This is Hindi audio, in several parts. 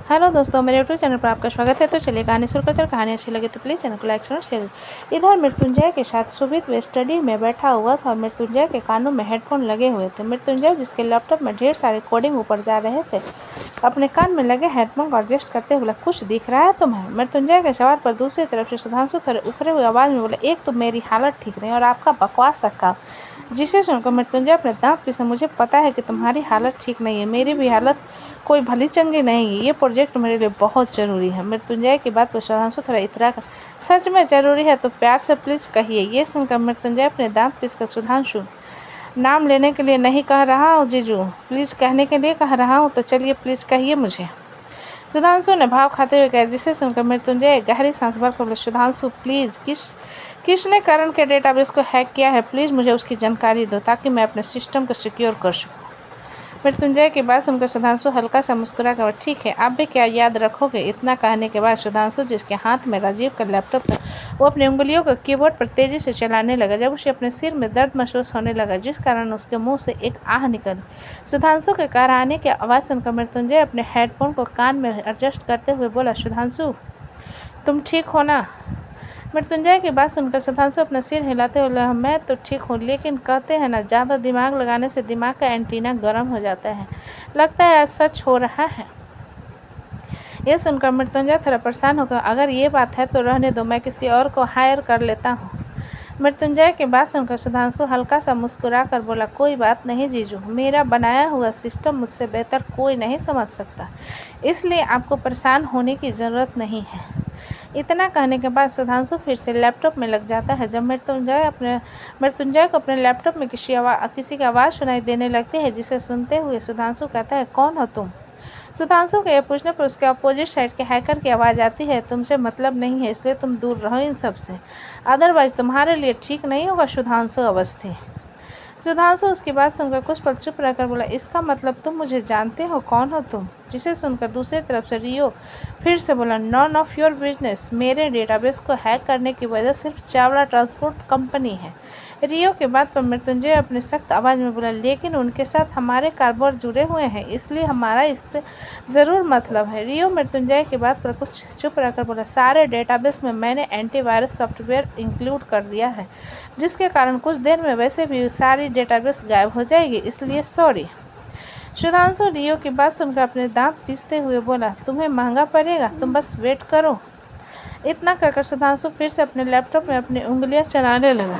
हेलो दोस्तों, मेरे यूट्यूब चैनल पर आपका स्वागत है। तो चलिए कहानी शुरू करते हैं। कहानी अच्छी लगी तो प्लीज़ चैनल को लाइक और शेयर। इधर मृत्युंजय के साथ सुमित वे स्टडी में बैठा हुआ था। मृत्युंजय के कानों में हेडफोन लगे हुए थे। मृत्युंजय जिसके लैपटॉप में ढेर सारे कोडिंग ऊपर जा रहे थे, अपने कान में लगे हेडफोन को एडजस्ट करते हुए बोला, कुछ दिख रहा है तुम्हें? मृत्युंजय के सवाल पर दूसरी तरफ से सुधांशु थोड़े उखरे हुए आवाज़ में बोले, एक तो मेरी हालत ठीक नहीं और आपका बकवास रखा। जिसे सुनकर मृत्युंजय अपने दांत पीसे, मुझे पता है कि तुम्हारी हालत ठीक नहीं है, मेरी भी हालत कोई भली चंगी नहीं है। ये प्रोजेक्ट मेरे लिए बहुत ज़रूरी है। मृत्युंजय की बात पर सुधांशु थोड़ा इतरा कर, सच में ज़रूरी है तो प्यार से प्लीज़ कहिए। ये सुनकर मृत्युंजय अपने दांत पीसकर, सुधांशु नाम लेने के लिए नहीं कह रहा हूँ जीजू, प्लीज़ कहने के लिए कह रहा हूँ, तो चलिए प्लीज़ कहिए मुझे। सुधांशु ने भाव खाते हुए कहा। जिसे सुनकर मृत्युंजय गहरी सांस भरकर बोले, सुधांशु प्लीज़, किसने करण के डेटाबेस को हैक किया है? प्लीज़ मुझे उसकी जानकारी दो ताकि मैं अपने सिस्टम को सिक्योर कर सकूं। मृत्युंजय की बात सुनकर सुधांशु हल्का सा मुस्कुरा कर, ठीक है, आप भी क्या याद रखोगे? इतना कहने के बाद सुधांशु, जिसके हाथ में राजीव का लैपटॉप था, वो अपनी उंगलियों को कीबोर्ड पर तेजी से चलाने लगा। जब उसे अपने सिर में दर्द महसूस होने लगा, जिस कारण उसके मुंह से एक आह निकली। सुधांशु के कराने की आवाज़ सुनकर मृत्युंजय अपने हेडफोन को कान में एडजस्ट करते हुए बोला, सुधांशु तुम ठीक हो ना? मृत्युंजय की बात सुनकर सुधांशु अपना सिर हिलाते हुए बोला, मैं तो ठीक हूँ, लेकिन कहते हैं ना, ज़्यादा दिमाग लगाने से दिमाग का एंटीना गर्म हो जाता है। लगता है आज सच हो रहा है। यह सुनकर मृत्युंजय थोड़ा परेशान होकर, अगर ये बात है तो रहने दो, मैं किसी और को हायर कर लेता हूँ। मृत्युंजय की बात सुनकर सुधांशु हल्का सा मुस्कुरा कर बोला, कोई बात नहीं जीजू, मेरा बनाया हुआ सिस्टम मुझसे बेहतर कोई नहीं समझ सकता, इसलिए आपको परेशान होने की ज़रूरत नहीं है। इतना कहने के बाद सुधांशु फिर से लैपटॉप में लग जाता है। जब मृत्युंजय को अपने लैपटॉप में किसी की आवाज़ सुनाई देने लगती है, जिसे सुनते हुए सुधांशु कहता है, कौन हो तुम? सुधांशु के यह पूछने पर उसके अपोजिट साइड के हैकर की आवाज़ आती है, तुमसे मतलब नहीं है, इसलिए तुम दूर रहो इन सब से, अदरवाइज तुम्हारे लिए ठीक नहीं होगा सुधांशु अवस्थी। सुधांशु उसकी बात सुनकर कुछ पल चुप रहकर बोला, इसका मतलब तुम मुझे जानते हो? कौन हो तुम? जिसे सुनकर दूसरी तरफ से रियो फिर से बोला, नॉन ऑफ योर बिजनेस। मेरे डेटाबेस को हैक करने की वजह सिर्फ चावला ट्रांसपोर्ट कंपनी है। रियो के बात पर मृत्युंजय अपनी सख्त आवाज़ में बोला, लेकिन उनके साथ हमारे कारोबार जुड़े हुए हैं, इसलिए हमारा इससे ज़रूर मतलब है। रियो मृत्युंजय की बात पर कुछ चुप रहकर बोला, सारे डेटाबेस में मैंने एंटीवायरस सॉफ्टवेयर इंक्लूड कर दिया है, जिसके कारण कुछ देर में वैसे भी सारी डेटाबेस गायब हो जाएगी, इसलिए सॉरी। सुधांशु रियो की बात सुनकर अपने दांत पीसते हुए बोला, तुम्हें महंगा पड़ेगा, तुम बस वेट करो। इतना कहकर सुधांशु फिर से अपने लैपटॉप में अपनी उंगलियां चलाने लगा।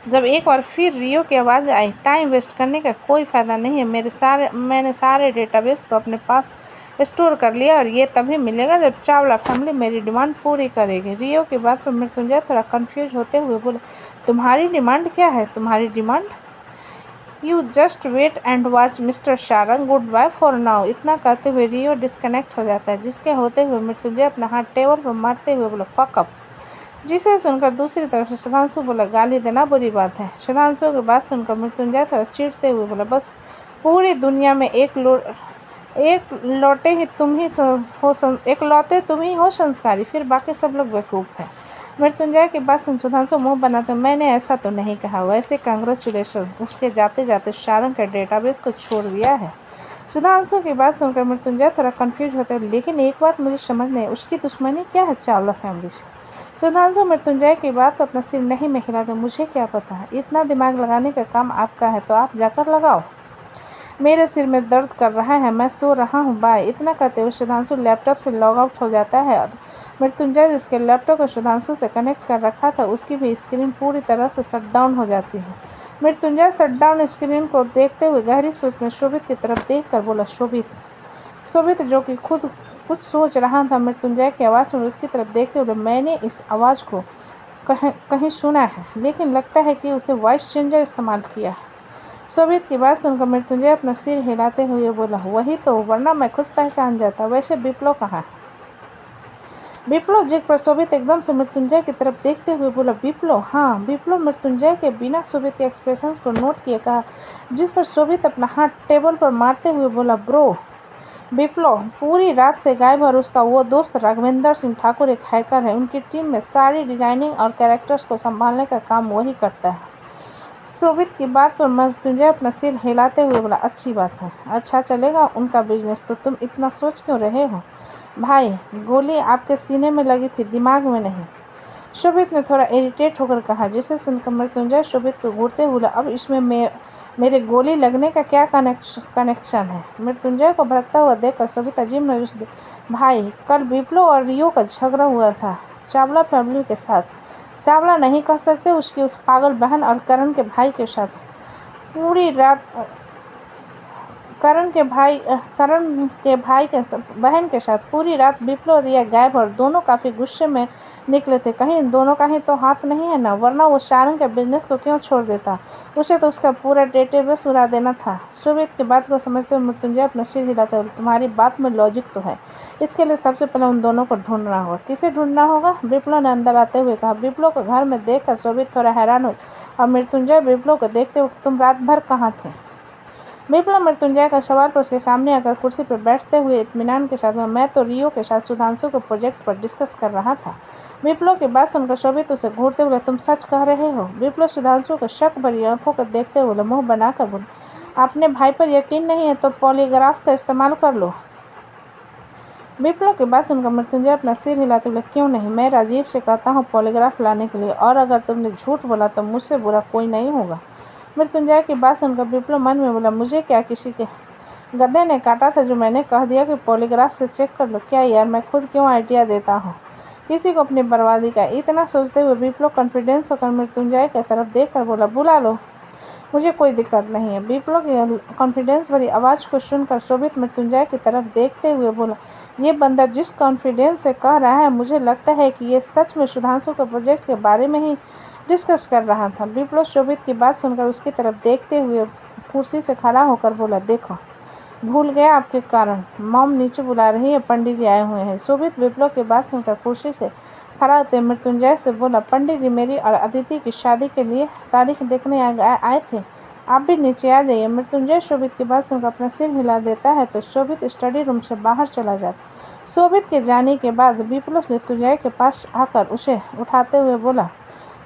जब एक बार फिर रियो की आवाज़ आई, टाइम वेस्ट करने का कोई फ़ायदा नहीं है, मैंने सारे डेटाबेस को अपने पास स्टोर कर लिया और ये तभी मिलेगा जब चावला फैमिली मेरी डिमांड पूरी करेगी। रियो की बात पर मृत्युंजय थोड़ा कंफ्यूज होते हुए बोले, तुम्हारी डिमांड क्या है? तुम्हारी demand? You just wait and watch mister Sharang, good bye for now. इतना कहते हुए रियो डिस्कनेक्ट हो जाता है, जिसके होते हुए मृत्युंजय अपना हाथ टेबल पर मारते हुए बोला, फक अप। जिसे सुनकर दूसरी तरफ से सुधांशु बोला, गाली देना बुरी बात है। सुधांशु की बात सुनकर मृत्युंजय थोड़ा चिढ़ते हुए बोला, बस पूरी दुनिया में एक लौटे तुम ही हो संस्कारी, फिर बाकी सब लोग बेवकूफ़ हैं। मृत्युंजय की बात सुन सुधांशु मुंह बनाते, मैंने ऐसा तो नहीं कहा, वैसे कांग्रेचुलेशन, उसके जाते जाते शारंग के डेटाबेस को छोड़ दिया है। सुधांशु की बात सुनकर मृत्युंजय थोड़ा कंफ्यूज होते हैं, लेकिन एक बात मुझे समझ नहीं, उसकी दुश्मनी क्या है चावला फैमिली से? सुधांशु मृत्युंजय की बात पर अपना सिर नहीं में हिलाते, मुझे क्या पता है, इतना दिमाग लगाने का काम आपका है तो आप जाकर लगाओ, मेरे सिर में दर्द कर रहा है, मैं सो रहा हूँ, बाय। इतना कहते हुए सुधांशु लैपटॉप से लॉग आउट हो जाता है और मृत्युंजय जिसके लैपटॉप को सुधांशु से कनेक्ट कर रखा था, उसकी भी स्क्रीन पूरी तरह से शट डाउन हो जाती है। मृत्युंजय शट डाउन स्क्रीन को देखते हुए गहरी सोच में शोभित की तरफ देख कर बोला, शोभित जो कि खुद कुछ सोच रहा था, मृत्युंजय की आवाज़ में उसकी तरफ देखते हुए, मैंने इस आवाज़ को कहीं सुना है, लेकिन लगता है कि उसे वॉइस चेंजर इस्तेमाल किया है। शोभित की बात सुनकर मृत्युंजय अपना सिर हिलाते हुए बोला, वही तो, वरना मैं खुद पहचान जाता। वैसे विप्लव कहाँ है? विप्लव जिग पर शोभित एकदम से मृत्युंजय की तरफ देखते हुए बोला, विप्लव? हाँ, विप्लव मृत्युंजय के बिना शोभित के एक्सप्रेशन को नोट किए कहा, जिस पर शोभित अपना हाथ टेबल पर मारते हुए बोला, ब्रो, विप्लव पूरी रात से गायब और उसका वो दोस्त राघवेंद्र सिंह ठाकुर एक हैकर है, उनकी टीम में सारी डिजाइनिंग और कैरेक्टर्स को संभालने का काम वही करता है। शोभित की बात पर मृत्युंजय अपना सिर हिलाते हुए बोला, अच्छी बात है, अच्छा चलेगा उनका बिजनेस, तो तुम इतना सोच क्यों रहे हो भाई? गोली आपके सीने में लगी थी, दिमाग में नहीं। शोभित ने थोड़ा इरिटेट होकर कहा, जिसे सुनकर मृत्युंजय शोभित को घूरते बोला, अब इसमें मेरे गोली लगने का क्या कनेक्शन है? मृत्युंजय को भड़कता हुआ देखकर शोभित अजीब नजर से, भाई कल विप्लो और रियो का झगड़ा हुआ था चावला फैमिली के साथ, चावला नहीं कह सकते, उसकी उस पागल बहन और करण के भाई के साथ पूरी रात करण के बहन के साथ पूरी रात विप्लो और रिया गायब और दोनों काफ़ी गुस्से में निकले थे। कहीं इन दोनों का ही तो हाथ नहीं है ना, वरना वो सारंग के बिजनेस को क्यों छोड़ देता? उसे तो उसका पूरा डेटाबेस उड़ा देना था। शोभित की बात को समझते हुए मृत्युंजय अपना सिर हिलाता हुआ, तुम्हारी बात में लॉजिक तो है, इसके लिए सबसे पहले उन दोनों को ढूंढना होगा। किसे ढूंढना होगा? विप्लो ने अंदर आते हुए कहा। विप्लो को घर में देखकर शोभित थोड़ा हैरान हुई और मृत्युंजय विप्लो को देखते हुए, तुम रात भर कहाँ थे? विप्लव मृत्युंजय का सवाल पर उसके सामने आकर कुर्सी पर बैठते हुए इत्मीनान के साथ, मैं तो रियो के साथ सुधांशु के प्रोजेक्ट पर डिस्कस कर रहा था। विप्लव की बात सुनकर शोभित उसे घूरते हुए, तुम सच कह रहे हो? विप्लव सुधांशु को शक भरी आंखों को देखते हुए मुंह बनाकर बोले, अपने भाई पर यकीन नहीं है तो पॉलीग्राफ का इस्तेमाल कर लो। विप्लव की बात सुनकर मृत्युंजय अपना सिर हिलाते बोले, क्यों नहीं, मैं राजीव से कहता हूँ पॉलीग्राफ लाने के लिए, और अगर तुमने झूठ बोला तो मुझसे बुरा कोई नहीं होगा। मृत्युंजय की बात सुनकर विप्लव मन में बोला, मुझे क्या किसी के गधे ने काटा था जो मैंने कह दिया कि पॉलीग्राफ से चेक कर लो? क्या यार, मैं खुद क्यों आइडिया देता हूँ किसी को अपनी बर्बादी का? इतना सोचते हुए विप्लव कॉन्फिडेंस होकर मृत्युंजय की तरफ देखकर बोला, बुला लो, मुझे कोई दिक्कत नहीं है। विप्लव की कॉन्फिडेंस भरी आवाज़ को सुनकर शोभित मृत्युंजय की तरफ देखते हुए बोला, ये बंदर जिस कॉन्फिडेंस से कह रहा है, मुझे लगता है कि ये सच में सुधांशु के प्रोजेक्ट के बारे में ही डिस्कस कर रहा था। विप्लव शोभित की बात सुनकर उसकी तरफ देखते हुए कुर्सी से खड़ा होकर बोला, देखो भूल गया आपके कारण, मॉम नीचे बुला रही है, पंडित जी आए हुए हैं। शोभित विप्लव की बात सुनकर कुर्सी से खड़ा होते मृत्युंजय से बोला, पंडित जी मेरी और अदिति की शादी के लिए तारीख देखने आए थे, आप भी नीचे आ जाइए। मृत्युंजय शोभित की बात सुनकर अपना सिर हिला देता है तो शोभित स्टडी रूम से बाहर चला जाता। शोभित के जाने के बाद विप्लव मृत्युंजय के पास आकर उसे उठाते हुए बोला,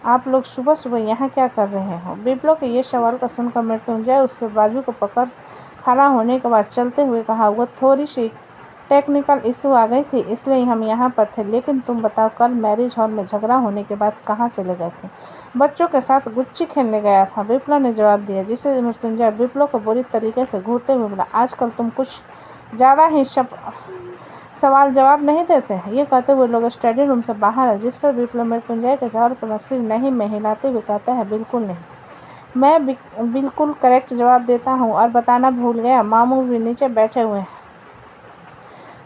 आप लोग सुबह सुबह यहाँ क्या कर रहे हो? विप्लव के ये सवाल को सुनकर मृत्युंजय उसके बाजू को पकड़ खड़ा होने के बाद चलते हुए कहा, वो थोड़ी सी टेक्निकल इशू आ गई थी इसलिए हम यहाँ पर थे, लेकिन तुम बताओ कल मैरिज हॉल में झगड़ा होने के बाद कहाँ चले गए थे? बच्चों के साथ गुच्ची खेलने गया था, विप्लव ने जवाब दिया, जिसे मृत्युंजय विप्लव को बुरी तरीके से घूरते हुए बोला, आजकल तुम कुछ ज़्यादा ही सवाल जवाब नहीं देते। ये कहते हुए लोग स्टडी रूम से बाहर है, जिस पर विप्लव मृत्युंजय के सवाल पर सिर नहीं में हिलाते हुए कहता है, बिल्कुल नहीं, मैं बिल्कुल करेक्ट जवाब देता हूँ और बताना भूल गया, मामू भी नीचे बैठे हुए हैं।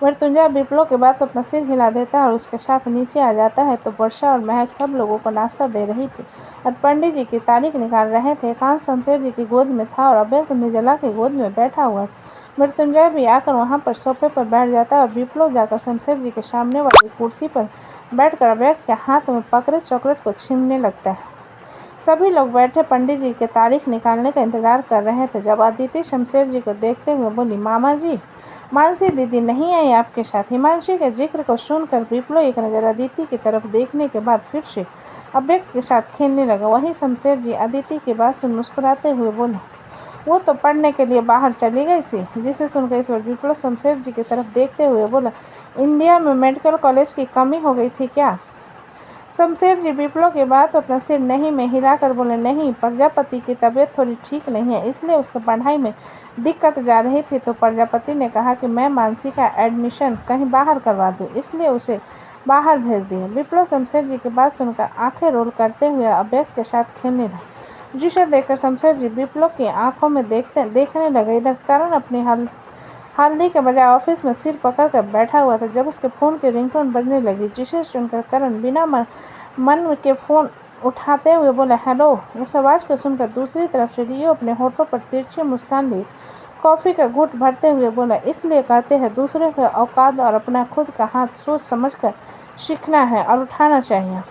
मृत्युंजय विप्लव के बाद अपना सिर हिला देता है और उसके साथ नीचे आ जाता है तो वर्षा और महक सब लोगों को नाश्ता दे रही थी और पंडित जी की तारीख निकाल रहे थे। कांत शमशेर जी की गोद में था और अभय निर्जला की गोद में बैठा हुआ था। मृत्युंजय भी आकर वहाँ पर सोफे पर बैठ जाता है और विप्लव जाकर शमशेर जी के सामने वाली कुर्सी पर बैठकर अभय के हाथ में पकड़े चॉकलेट को छीनने लगता है। सभी लोग बैठे पंडित जी के तारीख निकालने का इंतजार कर रहे थे जब अदिति शमशेर जी को देखते हुए बोली, मामा जी, मानसी दीदी नहीं आई आपके साथ? हिमांशी के जिक्र को सुनकर विप्लव एक नज़र अदिति की तरफ देखने के बाद फिर से अभय के साथ खेलने लगा। वहीं शमशेर जी अदिति की बात सुन मुस्कुराते हुए बोले, वो तो पढ़ने के लिए बाहर चली गई थी। जिसे सुनकर इस बार विप्लव शमशेर जी की तरफ देखते हुए बोला, इंडिया में मेडिकल कॉलेज की कमी हो गई थी क्या? शमशेर जी विप्लव के बाद अपना सिर नहीं में हिलाकर बोले, नहीं, प्रजापति की तबीयत थोड़ी ठीक नहीं है इसलिए उसके पढ़ाई में दिक्कत जा रही थी, तो प्रजापति ने कहा कि मैं मानसी का एडमिशन कहीं बाहर करवा दूं, इसलिए उसे बाहर भेज दिया। विप्लव शमशेर जी की बात सुनकर आंखें रोल करते हुए अभय के साथ खेलने लगे, जिसे देखकर शमशेर जी विप्लव की आंखों में देखने लगे। इधर करण अपनी हल्दी के बजाय ऑफिस में सिर पकड़ कर बैठा हुआ था जब उसके फ़ोन की रिंगटोन बजने लगी, जिसे सुनकर करण बिना मन के फ़ोन उठाते हुए बोला, हेलो। उस आवाज़ को सुनकर दूसरी तरफ से रियो अपने होठों पर तिरछी मुस्कान ली कॉफ़ी का घूंट भरते हुए बोला, इसलिए कहते हैं दूसरे के औकात और अपना खुद का हाथ सोच समझकर सीखना है और उठाना चाहिए।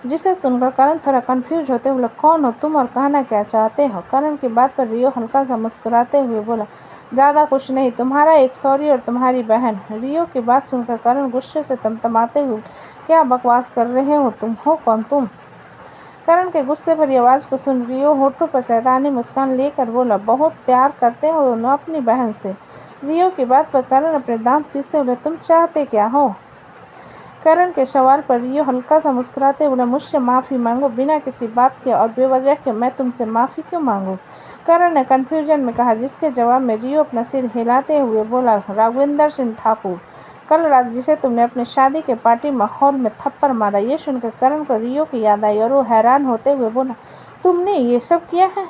जिसे सुनकर करण थोड़ा कंफ्यूज होते हुए, कौन हो तुम और कहना क्या चाहते हो? करण की बात पर रियो हल्का सा मुस्कुराते हुए बोला, ज़्यादा कुछ नहीं, तुम्हारा एक सॉरी और तुम्हारी बहन। रियो की बात सुनकर करण गुस्से से तमतमाते हुए, क्या बकवास कर रहे हो, तुम हो कौन? तुम करण के गुस्से भरी आवाज़ को सुन रियो होठों पर शैतानी मुस्कान लेकर बोला, बहुत प्यार करते हो ना अपनी बहन से। रियो की बात पर करण अपने दांत पीसते बोले, तुम चाहते क्या हो? करण के सवाल पर रियो हल्का सा मुस्कुराते बोला, मुझसे माफ़ी मांगो बिना किसी बात के और बेवजह के। मैं तुमसे माफ़ी क्यों मांगूं? करण ने कन्फ्यूजन में कहा, जिसके जवाब में रियो अपना सिर हिलाते हुए बोला, राघवेंद्र सिंह ठाकुर, कल रात जिसे तुमने अपनी शादी के पार्टी माहौल में थप्पड़ मारा। ये सुनकर करण को रियो की याद आई और वो हैरान होते हुए बोला, तुमने ये सब किया है?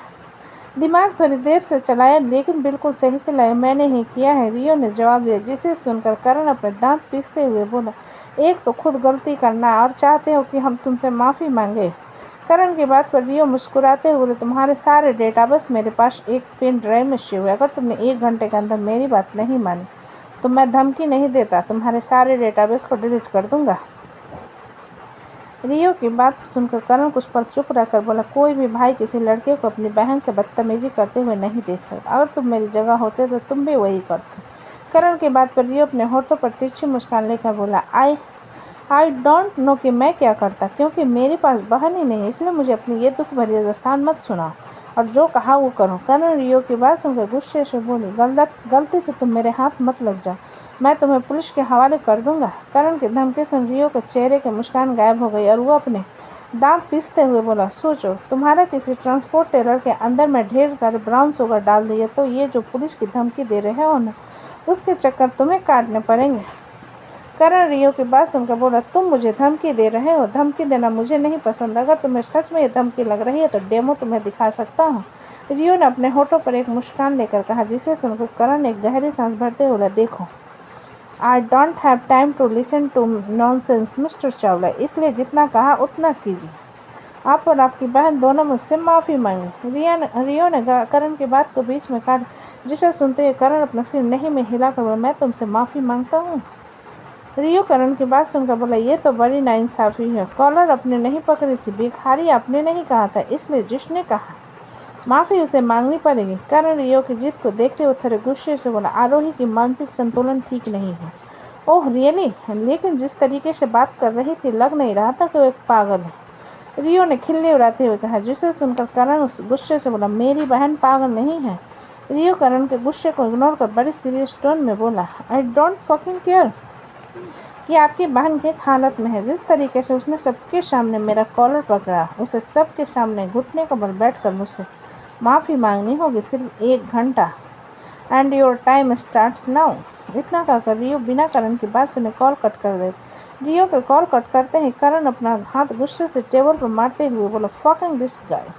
दिमाग थोड़ी देर से चलाया लेकिन बिल्कुल सही चलाया, मैंने ही किया है, रियो ने जवाब दिया, जिसे सुनकर करण अपने दांत पीसते हुए बोला, एक तो खुद गलती करना और चाहते हो कि हम तुमसे माफ़ी मांगे। करण की बात पर रियो मुस्कुराते हुए बोले, तुम्हारे सारे डेटाबेस मेरे पास एक पेन ड्राइव में सेव है। अगर तुमने 1 घंटे के अंदर मेरी बात नहीं मानी तो मैं धमकी नहीं देता, तुम्हारे सारे डेटाबेस को डिलीट कर दूंगा। रियो की बात सुनकर करण कुछ पल चुप रहकर बोला, कोई भी भाई किसी लड़के को अपनी बहन से बदतमीजी करते हुए नहीं देख सकता। अगर तुम मेरी जगह होते तो तुम भी वही करते। करण की बात पर रियो अपने होठों पर तिरछी मुस्कान लेकर बोला, आई डोंट नो कि मैं क्या करता, क्योंकि मेरे पास बहन ही नहीं, इसलिए मुझे अपनी ये दुख भरी दास्तान मत सुनाओ और जो कहा वो करो। करण रियो की बात सुनकर गुस्से से बोली, गलती से तुम मेरे हाथ मत लग जाओ, मैं तुम्हें पुलिस के हवाले कर दूंगा। करण की धमकी सुन रियो के चेहरे की मुस्कान गायब हो गई और वो अपने दांत पीसते हुए बोला, सोचो तुम्हारा किसी ट्रांसपोर्ट टेलर के अंदर में ढेर सारे ब्राउन शुगर डाल दिए तो ये जो पुलिस की धमकी दे रहे हो ना, उसके चक्कर तुम्हें काटने पड़ेंगे। करण रियो की बात सुनकर बोला, तुम मुझे धमकी दे रहे हो? धमकी देना मुझे नहीं पसंद, अगर तुम्हें सच में ये धमकी लग रही है तो डेमो तुम्हें दिखा सकता हूँ। रियो ने अपने होठों पर एक मुस्कान लेकर कहा, जिसे सुनकर करण एक गहरी सांस भरते हुए, देखो I don't have time to listen to nonsense mister Chawla, इसलिए जितना कहा उतना कीजिए। आप और आपकी बहन दोनों मुझसे माफ़ी मांगी। रियो ने करण की बात को बीच में काट, जिसे सुनते हुए करण अपना सिर नहीं में हिलाकर बोला, मैं तुमसे माफ़ी मांगता हूँ। रियो करण की बात सुनकर बोला, ये तो बड़ी नाइंसाफ़ी है, कॉलर अपने नहीं पकड़ी थी, भिखारी आपने नहीं कहा था, इसलिए जिसने कहा माफ़ी उसे मांगनी पड़ेगी। करण रियो की जिद को देखते हुए थोड़े गुस्से से बोला, आरोही की मानसिक संतुलन ठीक नहीं है। Oh really? लेकिन जिस तरीके से बात कर रही थी लग नहीं रहा था कि वो एक पागल है। रियो ने खिल्ली उड़ाते हुए कहा, जिसे सुनकर करण उस गुस्से से बोला, मेरी बहन पागल नहीं है। रियो करण के गुस्से को इग्नोर कर बड़ी सीरियस टोन में बोला, आई डोंट फकिंग केयर कि आपकी बहन किस हालत में है। जिस तरीके से उसने सबके सामने मेरा कॉलर पकड़ा, उसे सबके सामने घुटने के बल बैठकर मुझसे माफ़ी मांगनी होगी, सिर्फ 1 घंटा। And your time starts now. इतना कहकर रियो बिना करण की बात सुने कॉल कट कर दे। रियो के कॉल कट करते ही करण अपना हाथ गुस्से से टेबल पर मारते हुए बोला, फकिंग दिस गाय।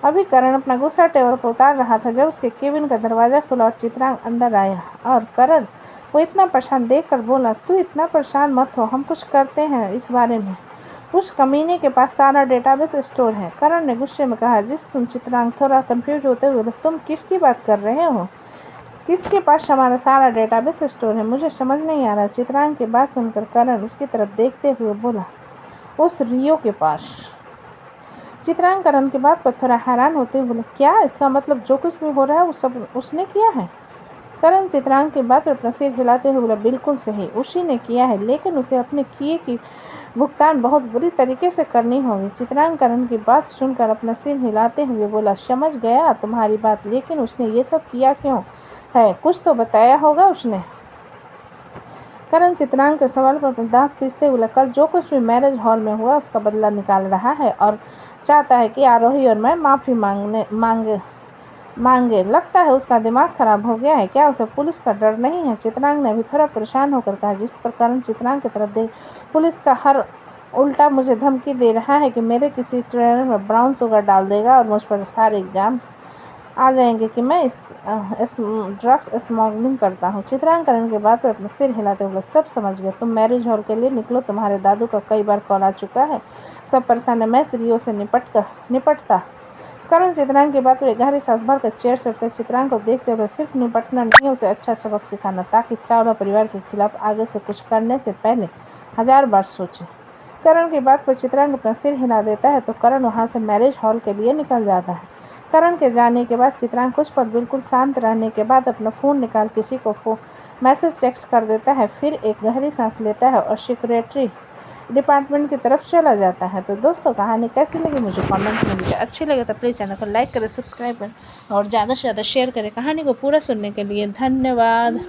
अभी करण अपना गुस्सा टेबल पर उतार रहा था जब उसके केबिन का दरवाज़ा खुला और चित्रांग अंदर आया और करण वो इतना परेशान देखकर बोला, तू इतना परेशान मत हो, हम कुछ करते हैं इस बारे में। उस कमीने के पास सारा डेटाबेस स्टोर है। करण ने गुस्से में कहा, जिस सुन चित्रांग थोड़ा कंफ्यूज होते हुए बोला, तुम किसकी बात कर रहे हो? किसके पास हमारा सारा डेटाबेस स्टोर है? मुझे समझ नहीं आ रहा। चित्रांग की बात सुनकर करण उसकी तरफ देखते हुए बोला, उस रियो के पास। चित्रांग करण की बात पर थोड़ा हैरान होते हुए बोले, क्या? इसका मतलब जो कुछ भी हो रहा है वो सब उसने किया है? करण चित्रांग की बात पर अपना सिर हिलाते हुए बोला, बिल्कुल सही, उसी ने किया है, लेकिन उसे अपने किए की भुगतान बहुत बुरी तरीके से करनी होगी। चित्रांग करण की बात सुनकर अपना सिर हिलाते हुए बोला, समझ गया तुम्हारी बात, लेकिन उसने ये सब किया क्यों है? कुछ तो बताया होगा उसने। करण चित्रांग के सवाल पर अपने दांत पीसते हुए, कल जो कुछ भी मैरिज हॉल में हुआ उसका बदला निकाल रहा है और चाहता है कि आरोही और मैं माफ़ी मांगे। लगता है उसका दिमाग खराब हो गया है। क्या उसे पुलिस का डर नहीं है? चित्रांग ने अभी थोड़ा परेशान होकर कहा, जिस पर करण चित्रांग की तरफ देख, पुलिस का हर उल्टा मुझे धमकी दे रहा है कि मेरे किसी ट्रेनर में ब्राउन शुगर डाल देगा और मुझ पर सारे एग्जाम आ जाएंगे कि मैं इस ड्रग्स स्मगलिंग करता हूँ। चित्रांग करण के बाद पर अपना सिर हिलाते हुए, सब समझ गए, तुम मैरिज हॉल के लिए निकलो, तुम्हारे दादू का कई बार कॉल आ चुका है, सब परेशान है, मैं रियो से निपटता। करण चित्रांग की बात पर गहरी सांस भरकर चेयर से उठकर चित्रांग को देखते हुए, सिर्फ निपटना नहीं, उसे अच्छा सबक सिखाना, ताकि चावला परिवार के खिलाफ आगे से कुछ करने से पहले 1000 बार सोचे। करण की बात पर चित्रांग अपना सिर हिला देता है तो करण वहाँ से मैरिज हॉल के लिए निकल जाता है। करण के जाने के बाद चित्रांग कुछ पल बिल्कुल शांत रहने के बाद अपना फ़ोन निकाल किसी को मैसेज टेक्स्ट कर देता है, फिर एक गहरी सांस लेता है और सेक्रेटरी डिपार्टमेंट की तरफ चला जाता है। तो दोस्तों कहानी कैसी लगी मुझे कमेंट में दीजिए। अच्छी लगे तो प्लीज़ चैनल को लाइक करें, सब्सक्राइब करें और ज़्यादा से ज़्यादा शेयर करें। कहानी को पूरा सुनने के लिए धन्यवाद।